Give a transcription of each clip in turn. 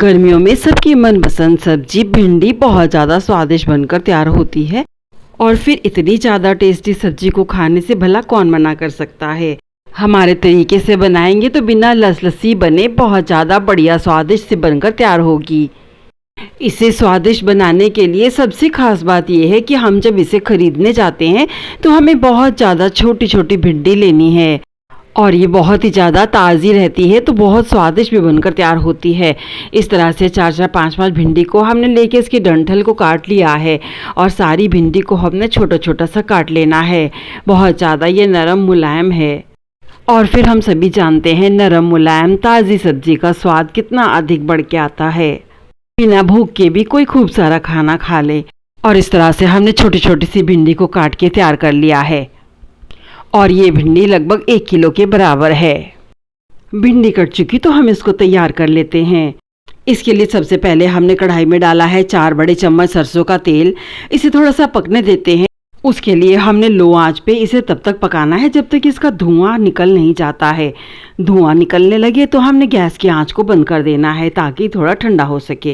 गर्मियों में सबकी मनपसंद सब्जी भिंडी बहुत ज़्यादा स्वादिष्ट बनकर तैयार होती है और फिर इतनी ज़्यादा टेस्टी सब्जी को खाने से भला कौन मना कर सकता है। हमारे तरीके से बनाएंगे तो बिना लसलसी बने बहुत ज़्यादा बढ़िया स्वादिष्ट से बनकर तैयार होगी। इसे स्वादिष्ट बनाने के लिए सबसे खास बात यह है कि हम जब इसे खरीदने जाते हैं तो हमें बहुत ज़्यादा छोटी छोटी भिंडी लेनी है और ये बहुत ही ज़्यादा ताज़ी रहती है तो बहुत स्वादिष्ट भी बनकर तैयार होती है। इस तरह से 4-4, 5-5 भिंडी को हमने लेके इसके डंठल को काट लिया है और सारी भिंडी को हमने छोटा छोटा सा काट लेना है। बहुत ज़्यादा ये नरम मुलायम है और फिर हम सभी जानते हैं नरम मुलायम ताज़ी सब्जी का स्वाद कितना अधिक बढ़ के आता है। बिना भूख के भी कोई खूब सारा खाना खा ले। और इस तरह से हमने छोटी छोटी सी भिंडी को काट के तैयार कर लिया है और ये भिंडी लगभग 1 किलो के बराबर है। भिंडी कट चुकी तो हम इसको तैयार कर लेते हैं। इसके लिए सबसे पहले हमने कढ़ाई में डाला है 4 बड़े चम्मच सरसों का तेल। इसे थोड़ा सा पकने देते हैं। उसके लिए हमने लो आंच पे इसे तब तक पकाना है जब तक इसका धुआं निकल नहीं जाता है। धुआं निकलने लगे तो हमने गैस की आंच को बंद कर देना है ताकि थोड़ा ठंडा हो सके।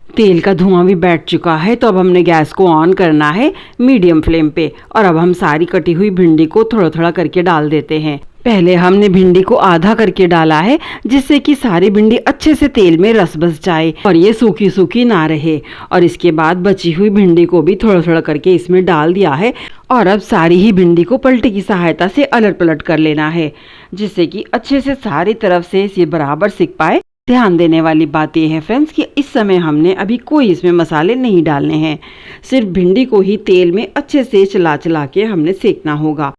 तेल का धुआं भी बैठ चुका है तो अब हमने गैस को ऑन करना है मीडियम फ्लेम पे और अब हम सारी कटी हुई भिंडी को थोड़ा थोड़ा करके डाल देते हैं। पहले हमने भिंडी को आधा करके डाला है जिससे कि सारी भिंडी अच्छे से तेल में रस बस जाए और ये सूखी सूखी ना रहे। और इसके बाद बची हुई भिंडी को भी थोड़ा थोड़ा करके इसमें डाल दिया है और अब सारी ही भिंडी को पलटे की सहायता से अलट पलट कर लेना है जिससे कि अच्छे से सारी तरफ से ये बराबर सिक पाए। ध्यान देने वाली बात यह है फ्रेंड्स कि इस समय हमने अभी कोई इसमें मसाले नहीं डालने हैं। सिर्फ भिंडी को ही तेल में अच्छे से चला चला के हमने सेकना होगा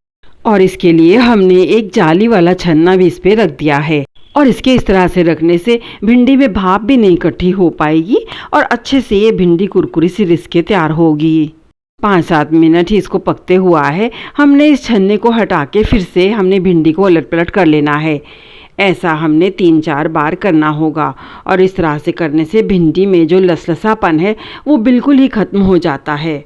और इसके लिए हमने एक जाली वाला छन्ना भी इस पे रख दिया है और इसके इस तरह से रखने से भिंडी में भाप भी नहीं इकट्ठी हो पाएगी और अच्छे से ये भिंडी कुरकुरी सी रिस के तैयार होगी। 5-7 मिनट ही इसको पकते हुआ है। हमने इस छन्ने को हटा के फिर से हमने भिंडी को उलट पलट कर लेना है। ऐसा हमने 3-4 बार करना होगा और इस तरह से करने से भिंडी में जो लसलसापन है वो बिल्कुल ही खत्म हो जाता है।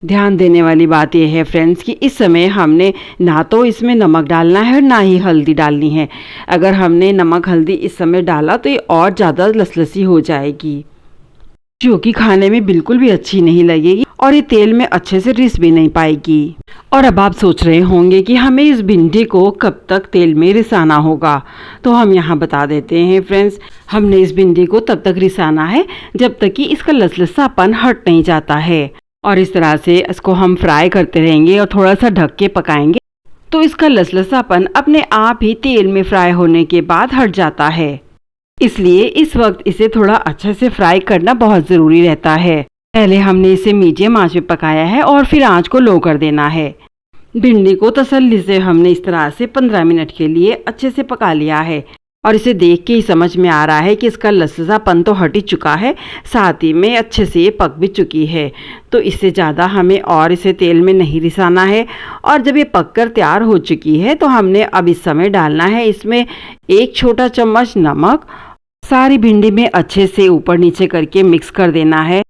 ध्यान देने वाली बात यह है फ्रेंड्स कि इस समय हमने ना तो इसमें नमक डालना है और ना ही हल्दी डालनी है। अगर हमने नमक हल्दी इस समय डाला तो ये और ज़्यादा लसलसी हो जाएगी जो कि खाने में बिल्कुल भी अच्छी नहीं लगेगी और ये तेल में अच्छे से रिस भी नहीं पाएगी। और अब आप सोच रहे होंगे कि हमें इस भिंडी को कब तक तेल में रिसाना होगा, तो हम यहाँ बता देते हैं फ्रेंड्स। हमने इस भिंडी को तब तक रिसाना है जब तक कि इसका लसलसापन हट नहीं जाता है और इस तरह से इसको हम फ्राई करते रहेंगे और थोड़ा सा ढक के पकाएंगे तो इसका लसलसापन अपने आप ही तेल में फ्राई होने के बाद हट जाता है। इसलिए इस वक्त इसे थोड़ा अच्छे से फ्राई करना बहुत ज़रूरी रहता है। पहले हमने इसे मीडियम आंच पे पकाया है और फिर आंच को लो कर देना है। भिंडी को तसल्ली से हमने इस तरह से 15 मिनट के लिए अच्छे से पका लिया है और इसे देख के ही समझ में आ रहा है कि इसका लसलसापन तो हट ही चुका है, साथ ही में अच्छे से ये पक भी चुकी है। तो इससे ज़्यादा हमें और इसे तेल में नहीं रिसाना है। और जब ये पककर तैयार हो चुकी है तो हमने अब इस समय डालना है इसमें 1 छोटा चम्मच नमक। सारी भिंडी में अच्छे से ऊपर नीचे करके मिक्स कर देना है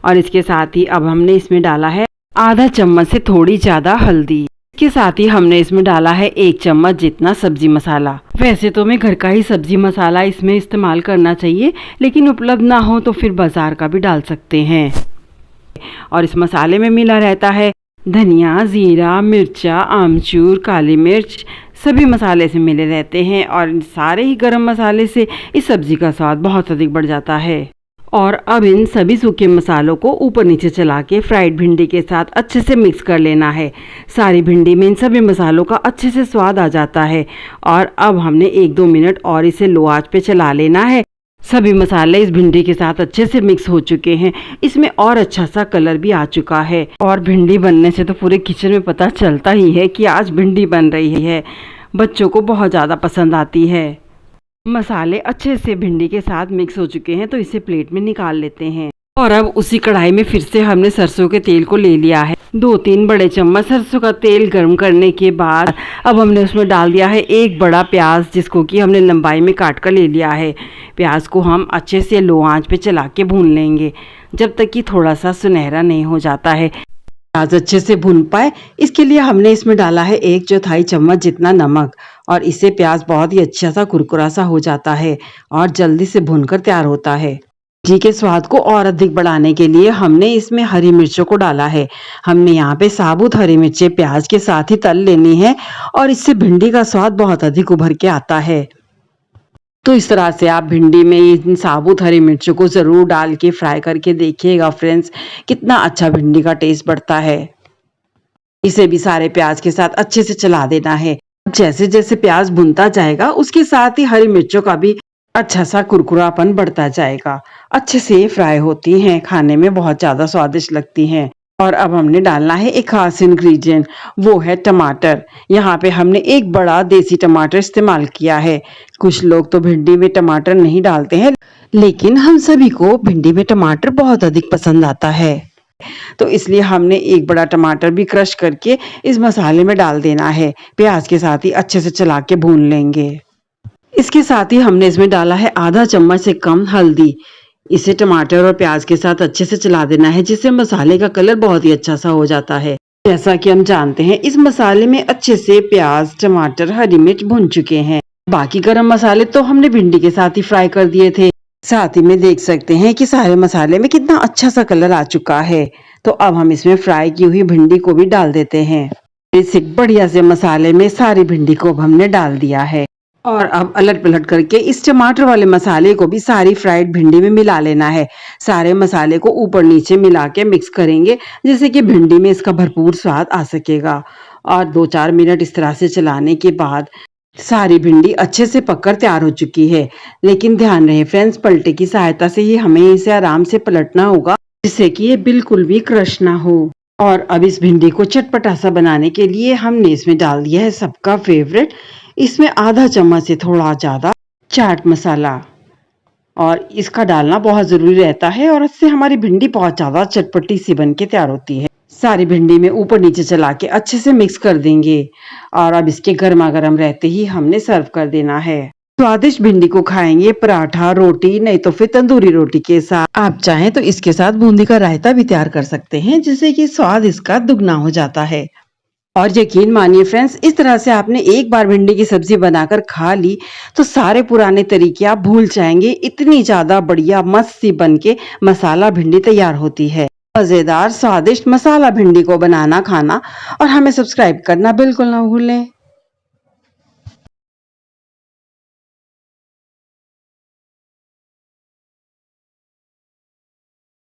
और इसके साथ ही अब हमने इसमें डाला है आधा चम्मच से थोड़ी ज़्यादा हल्दी। इसके साथ ही हमने इसमें डाला है 1 चम्मच जितना सब्जी मसाला। वैसे तो हमें घर का ही सब्जी मसाला इसमें इस्तेमाल करना चाहिए, लेकिन उपलब्ध ना हो तो फिर बाजार का भी डाल सकते हैं। और इस मसाले में मिला रहता है धनिया, जीरा, मिर्चा, आमचूर, काली मिर्च, सभी मसाले से मिले रहते हैं और सारे ही गरम मसाले से इस सब्जी का स्वाद बहुत अधिक बढ़ जाता है। और अब इन सभी सूखे मसालों को ऊपर नीचे चला के फ्राइड भिंडी के साथ अच्छे से मिक्स कर लेना है। सारी भिंडी में इन सभी मसालों का अच्छे से स्वाद आ जाता है और अब हमने 1-2 मिनट और इसे लो आंच पे चला लेना है। सभी मसाले इस भिंडी के साथ अच्छे से मिक्स हो चुके हैं। इसमें और अच्छा सा कलर भी आ चुका है और भिंडी बनने से तो पूरे किचन में पता चलता ही है कि आज भिंडी बन रही है। बच्चों को बहुत ज़्यादा पसंद आती है। मसाले अच्छे से भिंडी के साथ मिक्स हो चुके हैं तो इसे प्लेट में निकाल लेते हैं। और अब उसी कढ़ाई में फिर से हमने सरसों के तेल को ले लिया है। 2-3 बड़े चम्मच सरसों का तेल गर्म करने के बाद अब हमने उसमें डाल दिया है 1 बड़ा प्याज जिसको कि हमने लंबाई में काट कर ले लिया है। प्याज को हम अच्छे से लो आंच पे चला के भून लेंगे जब तक कि थोड़ा सा सुनहरा नहीं हो जाता है। प्याज अच्छे से भुन पाए इसके लिए हमने इसमें डाला है 1/4 चम्मच जितना नमक और इससे प्याज बहुत ही अच्छा सा कुरकुरा सा हो जाता है और जल्दी से भुनकर तैयार होता है। जी के स्वाद को और अधिक बढ़ाने के लिए हमने इसमें हरी मिर्चों को डाला है। हमने यहाँ पे साबुत हरी मिर्चें प्याज के साथ ही तल लेनी है और इससे भिंडी का स्वाद बहुत अधिक उभर के आता है। तो इस तरह से आप भिंडी में इन साबुत हरी मिर्चों को ज़रूर डाल के फ्राई करके देखिएगा फ्रेंड्स, कितना अच्छा भिंडी का टेस्ट बढ़ता है। इसे भी सारे प्याज के साथ अच्छे से चला देना है। जैसे जैसे प्याज भुनता जाएगा उसके साथ ही हरी मिर्चों का भी अच्छा सा कुरकुरापन बढ़ता जाएगा। अच्छे से ये फ्राई होती हैं, खाने में बहुत ज़्यादा स्वादिष्ट लगती हैं। और अब हमने डालना है एक खास इंग्रेडिएंट, वो है टमाटर। यहाँ पे हमने एक बड़ा देसी टमाटर इस्तेमाल किया है। कुछ लोग तो भिंडी में टमाटर नहीं डालते हैं, लेकिन हम सभी को भिंडी में टमाटर बहुत अधिक पसंद आता है। तो इसलिए हमने एक बड़ा टमाटर भी क्रश करके इस मसाले में डाल देना है। प्याज के साथ ही अच्छे से चला के भून लेंगे। इसके साथ ही हमने इसमें डाला है आधा चम्मच से कम हल्दी। इसे टमाटर और प्याज के साथ अच्छे से चला देना है, जिससे मसाले का कलर बहुत ही अच्छा सा हो जाता है। जैसा कि हम जानते हैं इस मसाले में अच्छे से प्याज, टमाटर, हरी मिर्च भुन चुके हैं। बाकी गरम मसाले तो हमने भिंडी के साथ ही फ्राई कर दिए थे। साथ ही में देख सकते हैं कि सारे मसाले में कितना अच्छा सा कलर आ चुका है। तो अब हम इसमें फ्राई की हुई भिंडी को भी डाल देते हैं। इस बढ़िया से मसाले में सारी भिंडी को अब हमने डाल दिया है और अब अलट पलट करके इस टमाटर वाले मसाले को भी सारी फ्राइड भिंडी में मिला लेना है। सारे मसाले को ऊपर नीचे मिला के मिक्स करेंगे, जिससे कि भिंडी में इसका भरपूर स्वाद आ सकेगा। और 2-4 मिनट इस तरह से चलाने के बाद सारी भिंडी अच्छे से पककर तैयार हो चुकी है। लेकिन ध्यान रहे फ्रेंड्स, पलटे की सहायता से ही हमें इसे आराम से पलटना होगा, जिससे कि ये बिल्कुल भी क्रश ना हो। और अब इस भिंडी को चटपटा सा बनाने के लिए हमने इसमें डाल दिया है सबका फेवरेट, इसमें आधा चम्मच से थोड़ा ज़्यादा चाट मसाला। और इसका डालना बहुत ज़रूरी रहता है और इससे हमारी भिंडी बहुत ज़्यादा चटपटी सी बन के तैयार होती है। सारी भिंडी में ऊपर नीचे चला के अच्छे से मिक्स कर देंगे और अब इसके गर्मा गर्म रहते ही हमने सर्व कर देना है। स्वादिष्ट भिंडी को खाएंगे पराठा, रोटी, नहीं तो फिर तंदूरी रोटी के साथ। आप चाहें तो इसके साथ बूंदी का रायता भी तैयार कर सकते हैं, जिससे कि स्वाद इसका दुगना हो जाता है। और यकीन मानिए फ्रेंड्स, इस तरह से आपने एक बार भिंडी की सब्जी बनाकर खा ली तो सारे पुराने तरीके आप भूल जाएंगे। इतनी ज्यादा बढ़िया मस्त सी बन के मसाला भिंडी तैयार होती है। मजेदार स्वादिष्ट मसाला भिंडी को बनाना, खाना और हमें सब्सक्राइब करना बिल्कुल ना भूलें।